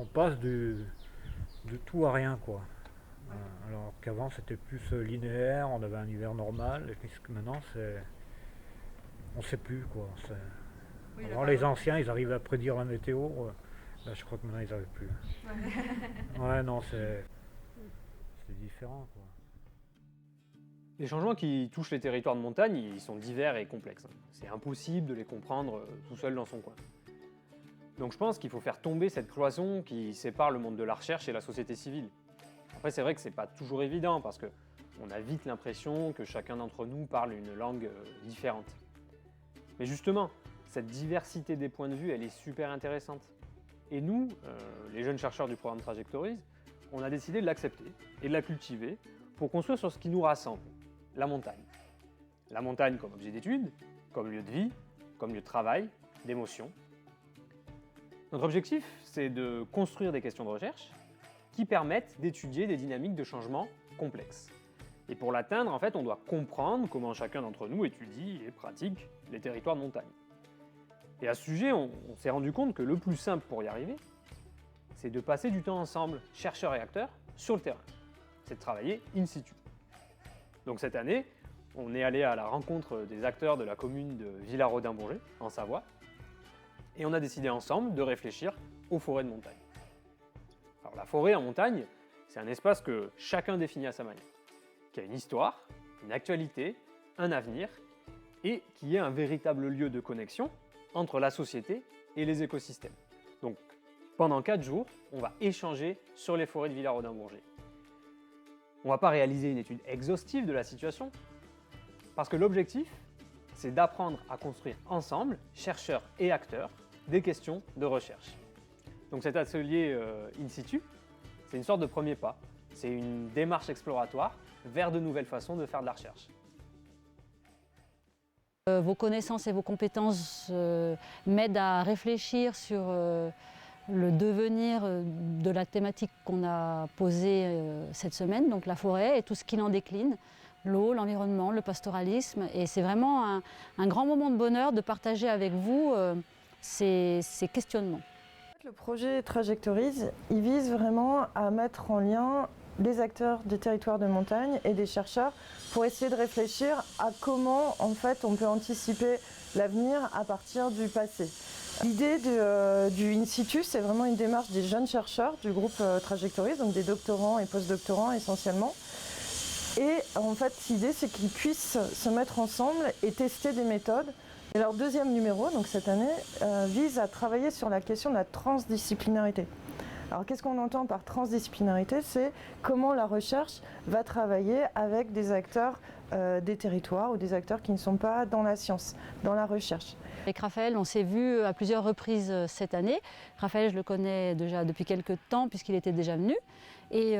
on passe de tout à rien, quoi. Alors qu'avant c'était plus linéaire, on avait un hiver normal, et puis maintenant on sait plus, quoi. Oui, Avant les anciens ils arrivaient à prédire la météo, là je crois que maintenant ils n'arrivent plus. Ouais, non, c'est différent, quoi. Les changements qui touchent les territoires de montagne, ils sont divers et complexes. C'est impossible de les comprendre tout seul dans son coin. Donc je pense qu'il faut faire tomber cette cloison qui sépare le monde de la recherche et la société civile. Après, c'est vrai que c'est pas toujours évident parce qu'on a vite l'impression que chacun d'entre nous parle une langue différente. Mais justement, cette diversité des points de vue, elle est super intéressante. Et nous, les jeunes chercheurs du programme Trajectories, on a décidé de l'accepter et de la cultiver pour construire sur ce qui nous rassemble, la montagne. La montagne comme objet d'étude, comme lieu de vie, comme lieu de travail, d'émotion. Notre objectif, c'est de construire des questions de recherche qui permettent d'étudier des dynamiques de changement complexes. Et pour l'atteindre, en fait, on doit comprendre comment chacun d'entre nous étudie et pratique les territoires de montagne. Et à ce sujet, on s'est rendu compte que le plus simple pour y arriver, c'est de passer du temps ensemble, chercheurs et acteurs, sur le terrain. C'est de travailler in situ. Donc cette année, on est allé à la rencontre des acteurs de la commune de Villarodin-Bourget, en Savoie, et on a décidé ensemble de réfléchir aux forêts de montagne. Alors la forêt en montagne, c'est un espace que chacun définit à sa manière, qui a une histoire, une actualité, un avenir, et qui est un véritable lieu de connexion entre la société et les écosystèmes. Donc pendant 4 jours, on va échanger sur les forêts de Villarodin-Bourget. On ne va pas réaliser une étude exhaustive de la situation, parce que l'objectif, c'est d'apprendre à construire ensemble, chercheurs et acteurs, des questions de recherche. Donc cet atelier in situ, c'est une sorte de premier pas. C'est une démarche exploratoire vers de nouvelles façons de faire de la recherche. Vos connaissances et vos compétences m'aident à réfléchir sur le devenir de la thématique qu'on a posée cette semaine, donc la forêt et tout ce qui en décline, l'eau, l'environnement, le pastoralisme. Et c'est vraiment un grand moment de bonheur de partager avec vous ces questionnements. Le projet Trajectories, il vise vraiment à mettre en lien les acteurs des territoires de montagne et des chercheurs pour essayer de réfléchir à comment en fait on peut anticiper l'avenir à partir du passé. L'idée du in situ, c'est vraiment une démarche des jeunes chercheurs du groupe Trajectories, donc des doctorants et post-doctorants essentiellement. Et en fait, l'idée, c'est qu'ils puissent se mettre ensemble et tester des méthodes. Et leur deuxième numéro, donc cette année, vise à travailler sur la question de la transdisciplinarité. Alors qu'est-ce qu'on entend par transdisciplinarité? C'est comment la recherche va travailler avec des acteurs des territoires ou des acteurs qui ne sont pas dans la science, dans la recherche. Avec Raphaël, on s'est vu à plusieurs reprises cette année. Raphaël, je le connais déjà depuis quelques temps puisqu'il était déjà venu. Et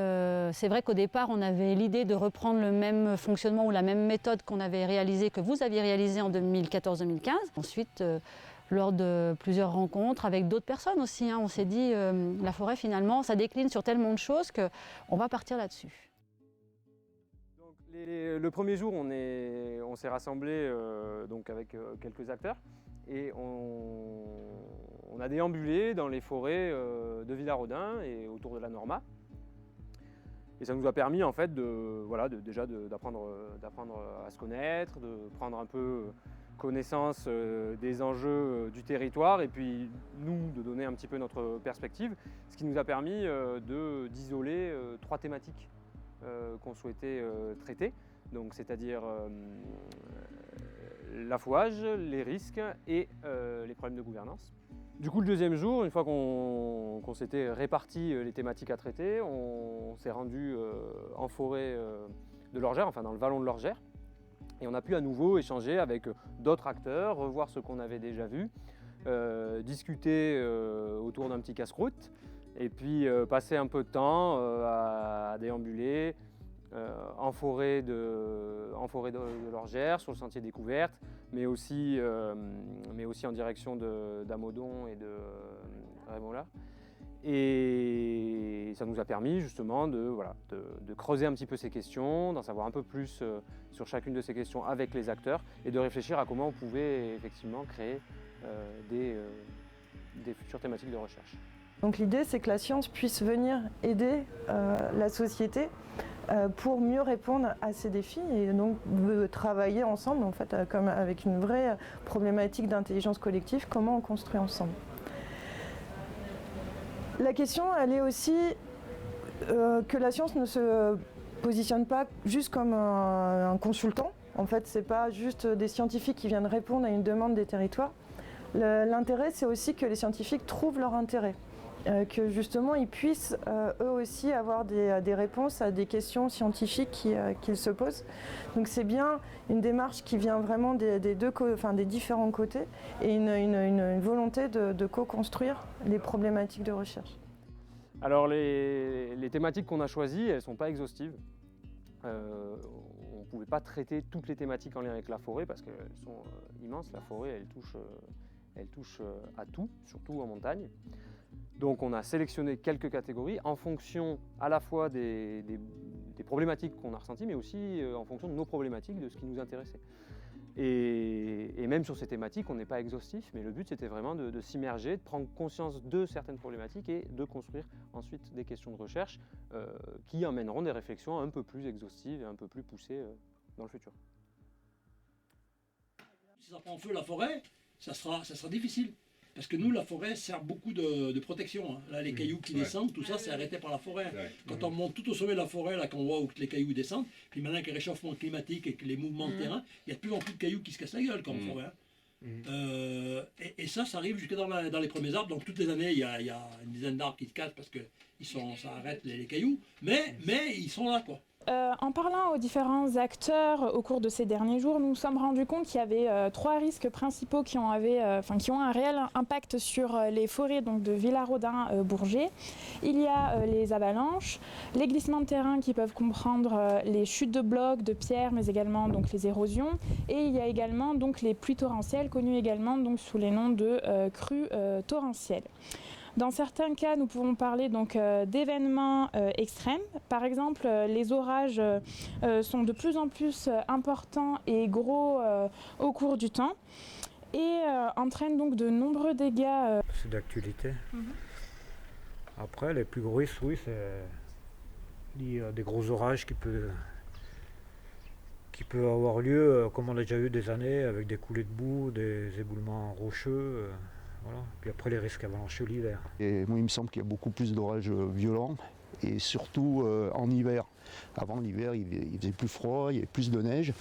c'est vrai qu'au départ, on avait l'idée de reprendre le même fonctionnement ou la même méthode qu'on avait réalisée, que vous aviez réalisée en 2014-2015. Ensuite, lors de plusieurs rencontres avec d'autres personnes aussi, on s'est dit la forêt finalement, ça décline sur tellement de choses qu'on va partir là-dessus. Donc, le premier jour, on s'est rassemblés donc avec quelques acteurs et on a déambulé dans les forêts de Villarodin et autour de la Norma. Et ça nous a permis en fait d'apprendre à se connaître, de prendre un peu connaissance des enjeux du territoire et puis nous de donner un petit peu notre perspective, ce qui nous a permis d'isoler 3 thématiques qu'on souhaitait traiter, donc c'est-à-dire l'affouage, les risques et les problèmes de gouvernance. Du coup, le deuxième jour, une fois qu'on s'était réparti les thématiques à traiter, on s'est rendu en forêt de l'Orgère, enfin dans le vallon de l'Orgère, et on a pu à nouveau échanger avec d'autres acteurs, revoir ce qu'on avait déjà vu, discuter autour d'un petit casse-croûte, et puis passer un peu de temps à déambuler en forêt de l'Orgère, sur le sentier découverte, mais aussi en direction d'Amodon et de Rémola. Et ça nous a permis justement de creuser un petit peu ces questions, d'en savoir un peu plus sur chacune de ces questions avec les acteurs et de réfléchir à comment on pouvait effectivement créer des futures thématiques de recherche. Donc l'idée, c'est que la science puisse venir aider la société pour mieux répondre à ces défis et donc travailler ensemble, en fait, comme avec une vraie problématique d'intelligence collective, comment on construit ensemble. La question, elle est aussi que la science ne se positionne pas juste comme un consultant. En fait, c'est pas juste des scientifiques qui viennent répondre à une demande des territoires. L'intérêt, c'est aussi que les scientifiques trouvent leur intérêt. Que justement ils puissent eux aussi avoir des réponses à des questions scientifiques qu'ils se posent. Donc c'est bien une démarche qui vient vraiment des différents côtés et une volonté de co-construire les problématiques de recherche. Alors les thématiques qu'on a choisies, elles ne sont pas exhaustives. On ne pouvait pas traiter toutes les thématiques en lien avec la forêt parce qu'elles sont immenses. La forêt, elle touche à tout, surtout en montagne. Donc on a sélectionné quelques catégories en fonction à la fois des problématiques qu'on a ressenties, mais aussi en fonction de nos problématiques, de ce qui nous intéressait. Et même sur ces thématiques, on n'est pas exhaustif, mais le but c'était vraiment de s'immerger, de prendre conscience de certaines problématiques et de construire ensuite des questions de recherche qui amèneront des réflexions un peu plus exhaustives et un peu plus poussées dans le futur. Si ça prend feu la forêt, ça sera difficile. Parce que nous, la forêt sert beaucoup de protection. Hein. Là, les cailloux qui descendent, tout ça, c'est arrêté par la forêt. Quand on monte tout au sommet de la forêt, là, qu'on voit où les cailloux descendent, puis maintenant avec le réchauffement climatique et les mouvements de terrain, il y a de plus en plus de cailloux qui se cassent la gueule comme forêt. Hein. Et ça arrive jusque dans les premiers arbres. Donc toutes les années, il y a une dizaine d'arbres qui se cassent parce que ça arrête les cailloux. Mais ils sont là, quoi. En parlant aux différents acteurs au cours de ces derniers jours, nous nous sommes rendus compte qu'il y avait 3 risques principaux qui ont un réel impact sur les forêts donc de Villarodin-Bourget. Il y a les avalanches, les glissements de terrain qui peuvent comprendre les chutes de blocs, de pierres, mais également donc, les érosions. Et il y a également donc, les pluies torrentielles, connues également donc, sous les noms de crues torrentielles. Dans certains cas, nous pouvons parler donc d'événements extrêmes. Par exemple, les orages sont de plus en plus importants et gros au cours du temps et entraînent donc de nombreux dégâts. C'est d'actualité. Après, les plus gros risques, oui, c'est lié à des gros orages qui peuvent avoir lieu, comme on a déjà eu des années, avec des coulées de boue, des éboulements rocheux. Voilà. Puis après les risques avalancheux l'hiver. Et moi il me semble qu'il y a beaucoup plus d'orages violents et surtout en hiver. Avant l'hiver il faisait plus froid, il y avait plus de neige.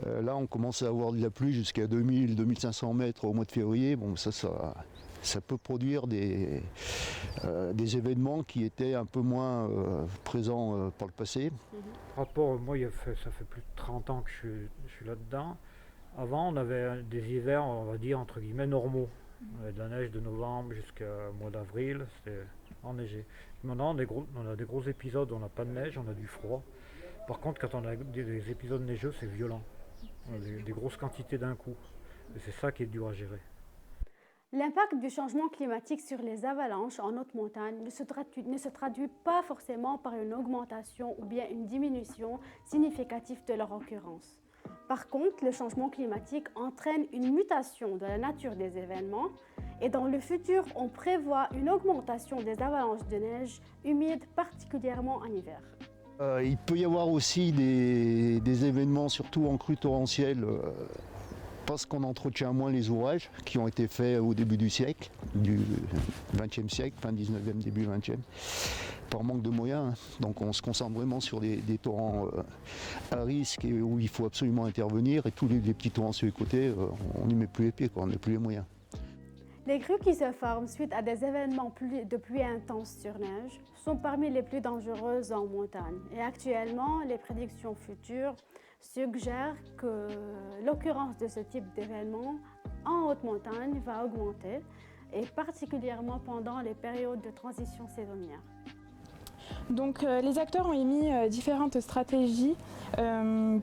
Là on commence à avoir de la pluie jusqu'à 2000-2500 mètres au mois de février. Bon ça peut produire des événements qui étaient un peu moins présents par le passé. Rapport, moi ça fait plus de 30 ans que je suis là-dedans. Avant on avait des hivers, on va dire entre guillemets normaux. On avait de la neige de novembre jusqu'au mois d'avril, c'était enneigé. Maintenant, on a des gros épisodes où on n'a pas de neige, on a du froid. Par contre, quand on a des épisodes neigeux, c'est violent. On a des grosses quantités d'un coup. Et c'est ça qui est dur à gérer. L'impact du changement climatique sur les avalanches en haute montagne ne se traduit pas forcément par une augmentation ou bien une diminution significative de leur occurrence. Par contre, le changement climatique entraîne une mutation de la nature des événements et dans le futur, on prévoit une augmentation des avalanches de neige humide, particulièrement en hiver. Il peut y avoir aussi des événements, surtout en crue torrentielle, parce qu'on entretient moins les ouvrages qui ont été faits au début du siècle, du XXe siècle, fin 19e, début 20e. Par manque de moyens, donc on se concentre vraiment sur des torrents à risque et où il faut absolument intervenir et tous les petits torrents sur les côtés, on n'y met plus les pieds, on n'a plus les moyens. Les crues qui se forment suite à des événements de pluie intense sur neige sont parmi les plus dangereuses en montagne et actuellement les prédictions futures suggèrent que l'occurrence de ce type d'événement en haute montagne va augmenter et particulièrement pendant les périodes de transition saisonnière. Donc les acteurs ont émis différentes stratégies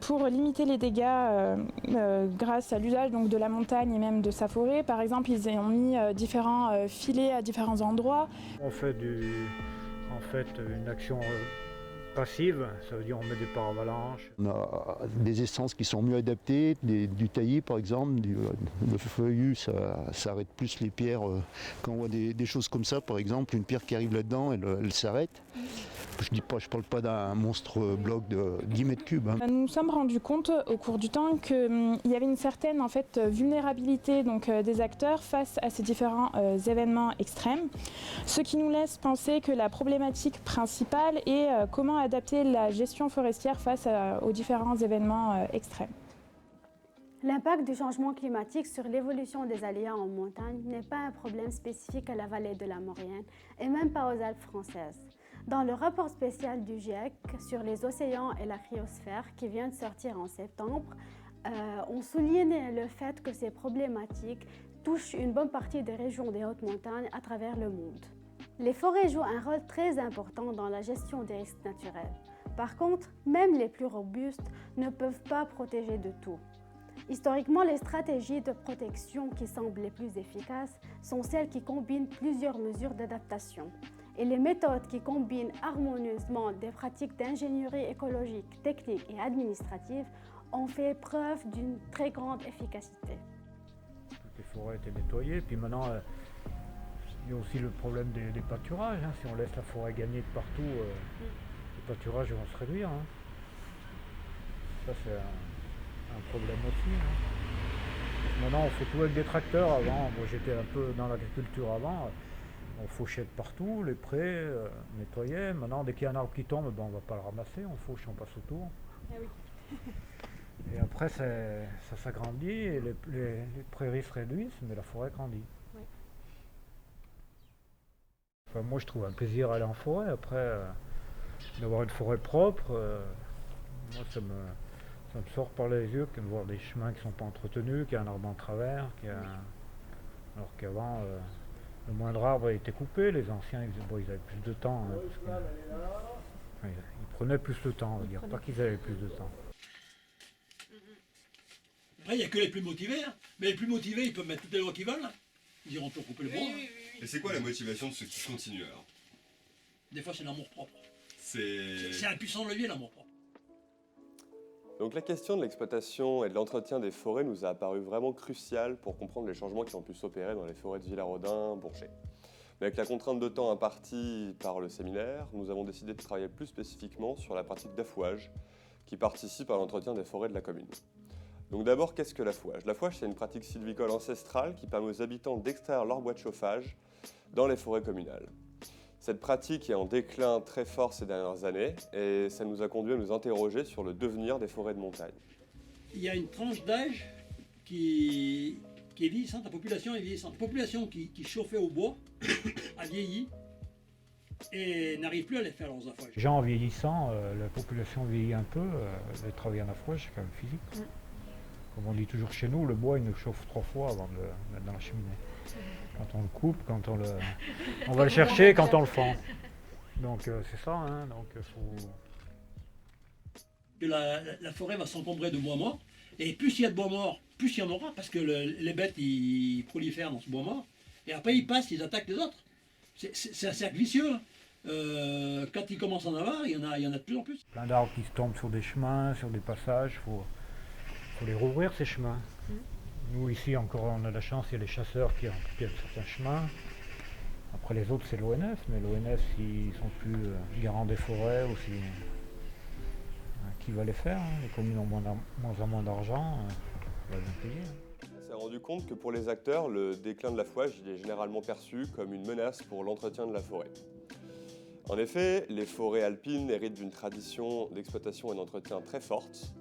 pour limiter les dégâts grâce à l'usage de la montagne et même de sa forêt. Par exemple, ils ont mis différents filets à différents endroits. On fait une action passive, ça veut dire on met des paravalanches. On a des essences qui sont mieux adaptées, du taillis par exemple, le feuillu ça arrête plus les pierres. Quand on voit des choses comme ça par exemple, une pierre qui arrive là-dedans, elle s'arrête. Je parle pas d'un monstre bloc de 10 mètres cubes. Hein. Nous nous sommes rendus compte au cours du temps qu'il y avait une certaine vulnérabilité des acteurs face à ces différents événements extrêmes, ce qui nous laisse penser que la problématique principale est comment adapter la gestion forestière face aux différents événements extrêmes. L'impact du changement climatique sur l'évolution des aléas en montagne n'est pas un problème spécifique à la vallée de la Maurienne et même pas aux Alpes françaises. Dans le rapport spécial du GIEC sur les océans et la cryosphère qui vient de sortir en septembre, on souligne le fait que ces problématiques touchent une bonne partie des régions des hautes montagnes à travers le monde. Les forêts jouent un rôle très important dans la gestion des risques naturels. Par contre, même les plus robustes ne peuvent pas protéger de tout. Historiquement, les stratégies de protection qui semblent les plus efficaces sont celles qui combinent plusieurs mesures d'adaptation. Et les méthodes qui combinent harmonieusement des pratiques d'ingénierie écologique, technique et administrative ont fait preuve d'une très grande efficacité. Toutes les forêts étaient nettoyées, puis maintenant il y a aussi le problème des pâturages. Hein. Si on laisse la forêt gagner de partout, les pâturages vont se réduire. Hein. Ça c'est un problème aussi. Hein. Maintenant on fait tout avec des tracteurs. Avant, moi j'étais un peu dans l'agriculture avant. On fauchait de partout, les prés, nettoyait. Maintenant, dès qu'il y a un arbre qui tombe, on ne va pas le ramasser, on fauche, on passe autour. Ah oui. Et après, ça s'agrandit et les prairies se réduisent, mais la forêt grandit. Oui. Enfin, moi, je trouve un plaisir à aller en forêt. Après, d'avoir une forêt propre, moi, ça me sort par les yeux que de voir des chemins qui ne sont pas entretenus, qu'il y a un arbre en travers, alors qu'avant... le moindre arbre a été coupé, les anciens ils avaient plus de temps. Hein, ils prenaient plus de temps, on va dire, pas qu'ils avaient plus de temps. Après, il n'y a que les plus motivés, hein. Mais les plus motivés, ils peuvent mettre toutes les lois qu'ils veulent. Hein. Ils iront toujours couper le bois. Hein. Et c'est quoi la motivation de ceux qui continuent alors? Des fois, c'est l'amour propre. C'est un puissant levier, l'amour propre. Donc la question de l'exploitation et de l'entretien des forêts nous a apparu vraiment cruciale pour comprendre les changements qui ont pu s'opérer dans les forêts de Villarodin, Bourget. Mais avec la contrainte de temps impartie par le séminaire, nous avons décidé de travailler plus spécifiquement sur la pratique d'affouage qui participe à l'entretien des forêts de la commune. Donc d'abord, qu'est-ce que l'affouage? L'affouage, c'est une pratique sylvicole ancestrale qui permet aux habitants d'extraire leur bois de chauffage dans les forêts communales. Cette pratique est en déclin très fort ces dernières années et ça nous a conduit à nous interroger sur le devenir des forêts de montagne. Il y a une tranche d'âge qui est vieillissante, la population est vieillissante. La population qui chauffait au bois a vieilli et n'arrive plus à les faire leurs affouages. Les gens en vieillissant, la population vieillit un peu, le travail en affouage c'est quand même physique. Comme on dit toujours chez nous, le bois il nous chauffe 3 fois avant de le mettre dans la cheminée. Quand on le coupe, on va le chercher quand on le fend. Donc c'est ça, hein, donc faut... La forêt va s'encombrer de bois mort, et plus il y a de bois mort, plus il y en aura, parce que les bêtes ils prolifèrent dans ce bois mort, et après ils passent, ils attaquent les autres. C'est un cercle vicieux. Hein. Quand ils commencent à en avoir, il y en a de plus en plus. Plein d'arbres qui se tombent sur des chemins, sur des passages, faut les rouvrir ces chemins. Nous ici encore on a la chance, il y a les chasseurs qui remplissent certains chemins. Après les autres c'est l'ONF, mais l'ONF s'ils sont plus garants des forêts ou si, qui va les faire, hein. Les communes ont moins en moins d'argent, on va bien payer. Hein. On s'est rendu compte que pour les acteurs, le déclin de l'affouage il est généralement perçu comme une menace pour l'entretien de la forêt. En effet, les forêts alpines héritent d'une tradition d'exploitation et d'entretien très forte,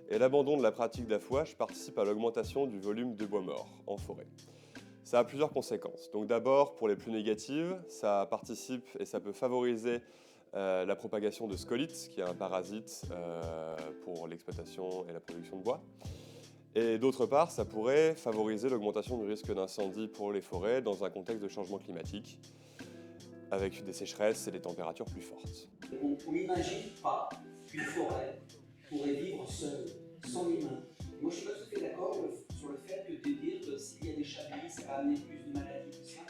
et l'abandon de la pratique d'affouage participe à l'augmentation du volume de bois mort en forêt. Ça a plusieurs conséquences. Donc d'abord, pour les plus négatives, ça participe et ça peut favoriser la propagation de scolytes, qui est un parasite pour l'exploitation et la production de bois. Et d'autre part, ça pourrait favoriser l'augmentation du risque d'incendie pour les forêts dans un contexte de changement climatique, avec des sécheresses et des températures plus fortes. On n'imagine pas qu'une forêt pourrait vivre seule, sans humain. Moi, je suis pas tout à fait d'accord sur le fait que de dire que s'il y a des chablis, ça va amener plus de maladies, tout ça.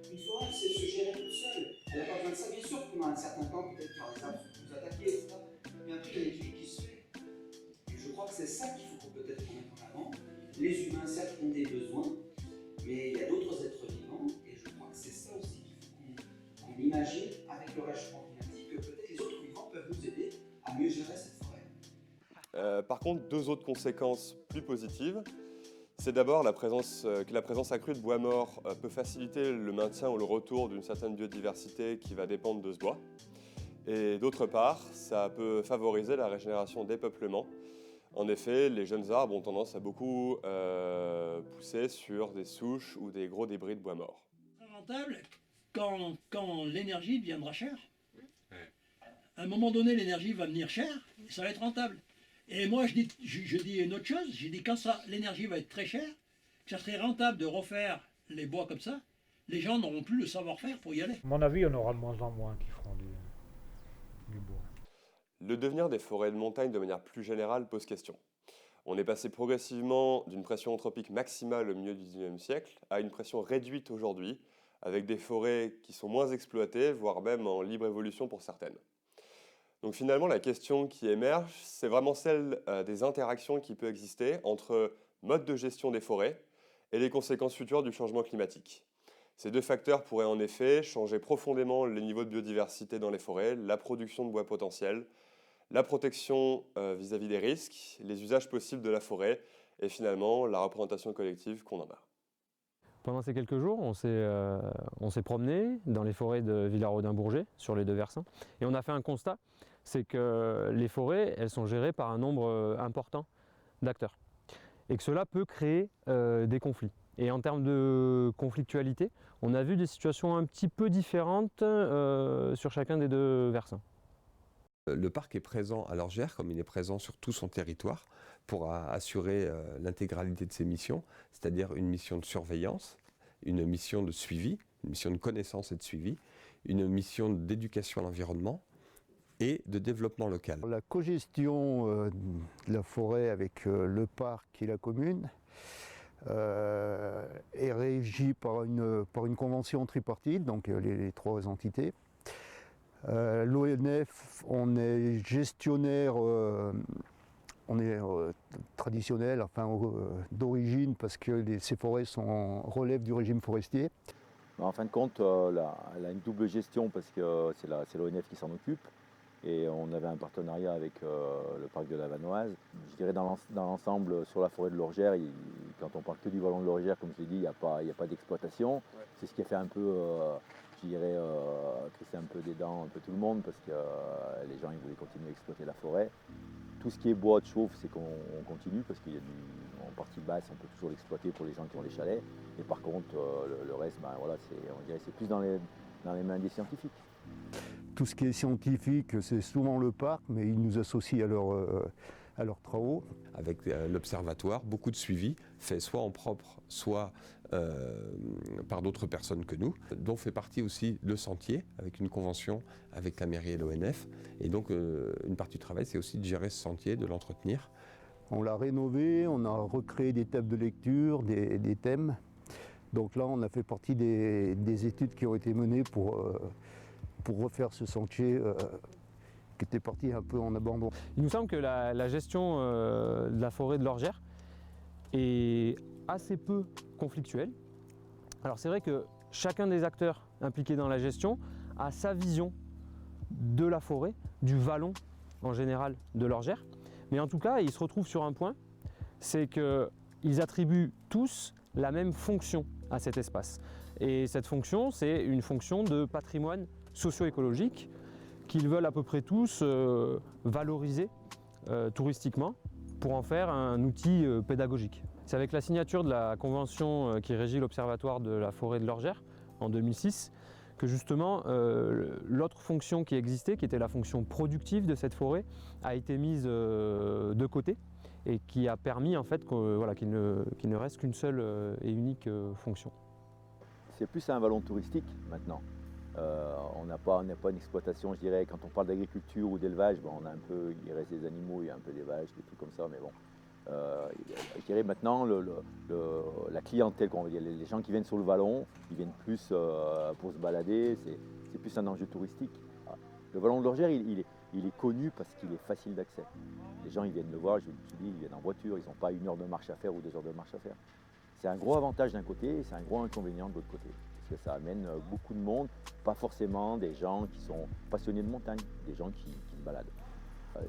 Une forêt, c'est se gérer toute seule. Elle n'a pas besoin de ça. Bien sûr, pendant un certain temps, peut-être qu'il y aura des arbres plus attaqués, etc. avec le réchauffement climatique, peut-être les autres vivants peuvent nous aider à mieux gérer cette forêt. Par contre, deux autres conséquences plus positives. C'est d'abord que la présence accrue de bois mort peut faciliter le maintien ou le retour d'une certaine biodiversité qui va dépendre de ce bois. Et d'autre part, ça peut favoriser la régénération des peuplements. En effet, les jeunes arbres ont tendance à beaucoup pousser sur des souches ou des gros débris de bois mort. Rentable quand l'énergie deviendra chère. À un moment donné, l'énergie va venir chère, et ça va être rentable. Et moi, je dis une autre chose, j'ai dit quand l'énergie va être très chère, que ça serait rentable de refaire les bois comme ça, les gens n'auront plus le savoir-faire pour y aller. À mon avis, on aura de moins en moins qui feront du bois. Le devenir des forêts de montagne de manière plus générale pose question. On est passé progressivement d'une pression anthropique maximale au milieu du XIXe siècle à une pression réduite aujourd'hui, avec des forêts qui sont moins exploitées, voire même en libre évolution pour certaines. Donc finalement, la question qui émerge, c'est vraiment celle des interactions qui peuvent exister entre mode de gestion des forêts et les conséquences futures du changement climatique. Ces deux facteurs pourraient en effet changer profondément les niveaux de biodiversité dans les forêts, la production de bois potentiel, la protection vis-à-vis des risques, les usages possibles de la forêt et finalement la représentation collective qu'on en a. Pendant ces quelques jours, on s'est promené dans les forêts de Villarodin-Bourget, sur les deux versants, et on a fait un constat, c'est que les forêts, elles sont gérées par un nombre important d'acteurs, et que cela peut créer des conflits. Et en termes de conflictualité, on a vu des situations un petit peu différentes sur chacun des deux versants. Le parc est présent à l'Orgère, comme il est présent sur tout son territoire, pour assurer l'intégralité de ses missions, c'est-à-dire une mission de surveillance, une mission de suivi, une mission de connaissance et de suivi, une mission d'éducation à l'environnement et de développement local. La cogestion de la forêt avec le parc et la commune est régie par une convention tripartite, donc les trois entités. L'ONF, on est gestionnaire, on est traditionnel, enfin d'origine, parce que ces forêts relèvent du régime forestier. En fin de compte, elle a une double gestion parce que c'est l'ONF qui s'en occupe. Et on avait un partenariat avec le parc de la Vanoise. Je dirais dans l'ensemble, sur la forêt de l'Orgère, quand on parle que du vallon de l'Orgère, comme je l'ai dit, il n'y a pas d'exploitation. C'est ce qui a fait un peu, je dirais, crisser un peu des dents un peu tout le monde, parce que les gens ils voulaient continuer à exploiter la forêt. Tout ce qui est bois de chauffe, c'est qu'on continue, parce qu'il y a en partie basse, on peut toujours l'exploiter pour les gens qui ont les chalets. Et par contre, le reste, ben, voilà, on dirait c'est plus dans les mains des scientifiques. Tout ce qui est scientifique, c'est souvent le parc, mais ils nous associent à leurs travaux. Avec l'observatoire, beaucoup de suivi fait soit en propre, soit par d'autres personnes que nous, dont fait partie aussi le sentier, avec une convention avec la mairie et l'ONF. Et donc une partie du travail, c'est aussi de gérer ce sentier, de l'entretenir. On l'a rénové, on a recréé des tables de lecture, des thèmes. Donc là, on a fait partie des études qui ont été menées pour refaire ce sentier qui était parti un peu en abandon. Il nous semble que la gestion de la forêt de l'Orgère est assez peu conflictuelle. Alors c'est vrai que chacun des acteurs impliqués dans la gestion a sa vision de la forêt, du vallon en général de l'Orgère. Mais en tout cas, ils se retrouvent sur un point, c'est qu'ils attribuent tous la même fonction à cet espace. Et cette fonction, c'est une fonction de patrimoine socio-écologique qu'ils veulent à peu près tous valoriser touristiquement pour en faire un outil pédagogique. C'est avec la signature de la convention qui régit l'Observatoire de la forêt de l'Orgère en 2006 que justement l'autre fonction qui existait, qui était la fonction productive de cette forêt, a été mise de côté et qui a permis en fait qu'il ne reste qu'une seule et unique fonction. C'est plus un vallon touristique maintenant. On n'a pas une exploitation, je dirais, quand on parle d'agriculture ou d'élevage, bon, on a un peu, il reste des animaux, il y a un peu des vaches, des trucs comme ça, mais bon. Je dirais maintenant, la clientèle, les gens qui viennent sur le vallon, ils viennent plus pour se balader, c'est plus un enjeu touristique. Le vallon de l'Orgère, il est connu parce qu'il est facile d'accès. Les gens ils viennent le voir, je vous dis, ils viennent en voiture, ils n'ont pas 1 heure de marche à faire ou 2 heures de marche à faire. C'est un gros avantage d'un côté et c'est un gros inconvénient de l'autre côté. que ça amène beaucoup de monde, pas forcément des gens qui sont passionnés de montagne, des gens qui se baladent.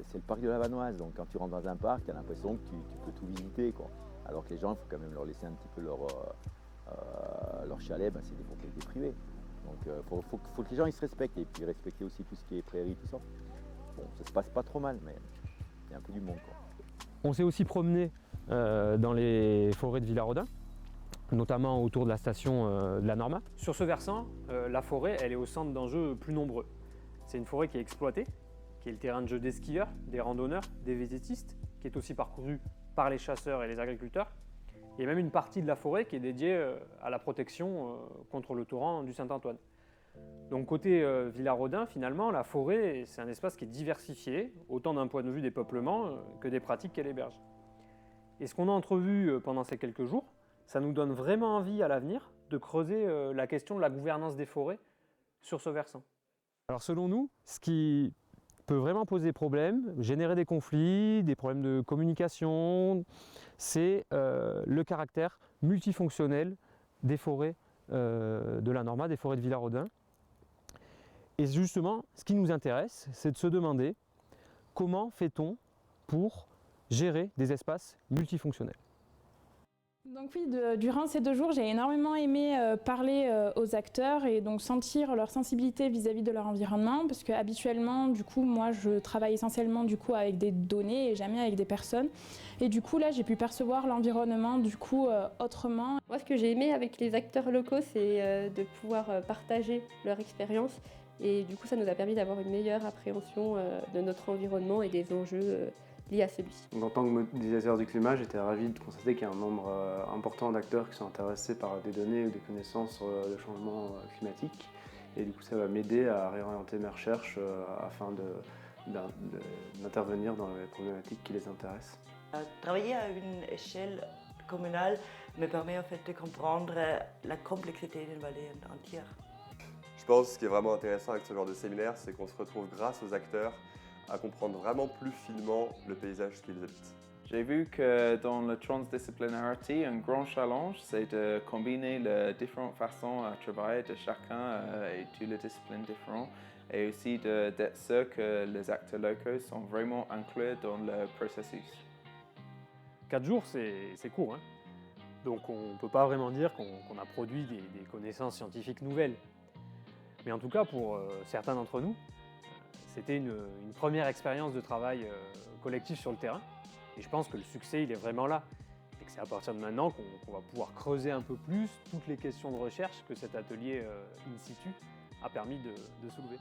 C'est le parc de la Vanoise, donc quand tu rentres dans un parc, tu as l'impression que tu peux tout visiter, quoi. Alors que les gens, il faut quand même leur laisser un petit peu leur chalet, c'est des propriétés privées. Donc il faut que les gens ils se respectent et puis respecter aussi tout ce qui est prairie, tout ça. Bon, ça se passe pas trop mal, mais il y a un peu du monde, quoi. On s'est aussi promené dans les forêts de Villarodin, notamment autour de la station de la Norma. Sur ce versant, la forêt elle est au centre d'enjeux plus nombreux. C'est une forêt qui est exploitée, qui est le terrain de jeu des skieurs, des randonneurs, des vététistes, qui est aussi parcouru par les chasseurs et les agriculteurs. Il y a même une partie de la forêt qui est dédiée à la protection contre le torrent du Saint-Antoine. Donc côté Villarodin, finalement, la forêt, c'est un espace qui est diversifié, autant d'un point de vue des peuplements que des pratiques qu'elle héberge. Et ce qu'on a entrevu pendant ces quelques jours, ça nous donne vraiment envie à l'avenir de creuser la question de la gouvernance des forêts sur ce versant. Alors selon nous, ce qui peut vraiment poser problème, générer des conflits, des problèmes de communication, c'est le caractère multifonctionnel des forêts de la Norma, des forêts de Villarodin. Et justement, ce qui nous intéresse, c'est de se demander comment fait-on pour gérer des espaces multifonctionnels. Donc oui, durant ces 2 jours, j'ai énormément aimé parler aux acteurs et donc sentir leur sensibilité vis-à-vis de leur environnement, parce que habituellement, du coup, moi, je travaille essentiellement du coup avec des données et jamais avec des personnes. Et du coup, là, j'ai pu percevoir l'environnement du coup autrement. Moi, ce que j'ai aimé avec les acteurs locaux, c'est de pouvoir partager leur expérience. Et du coup, ça nous a permis d'avoir une meilleure appréhension de notre environnement et des enjeux liés à celui-ci. En tant que modélisateur du climat, j'étais ravi de constater qu'il y a un nombre important d'acteurs qui sont intéressés par des données ou des connaissances sur le changement climatique. Et du coup, ça va m'aider à réorienter mes recherches afin d'intervenir dans les problématiques qui les intéressent. Travailler à une échelle communale me permet en fait de comprendre la complexité d'une vallée entière. Je pense que ce qui est vraiment intéressant avec ce genre de séminaire, c'est qu'on se retrouve grâce aux acteurs à comprendre vraiment plus finement le paysage qu'ils habitent. J'ai vu que dans la transdisciplinarité, un grand challenge, c'est de combiner les différentes façons à travailler de chacun et toutes les disciplines différentes, et aussi d'être sûr que les acteurs locaux sont vraiment inclus dans le processus. 4 jours, c'est court, hein. Donc on ne peut pas vraiment dire qu'on a produit des connaissances scientifiques nouvelles. Mais en tout cas, pour certains d'entre nous, c'était une première expérience de travail collectif sur le terrain. Et je pense que le succès, il est vraiment là. Et que c'est à partir de maintenant qu'on va pouvoir creuser un peu plus toutes les questions de recherche que cet atelier in situ a permis de soulever.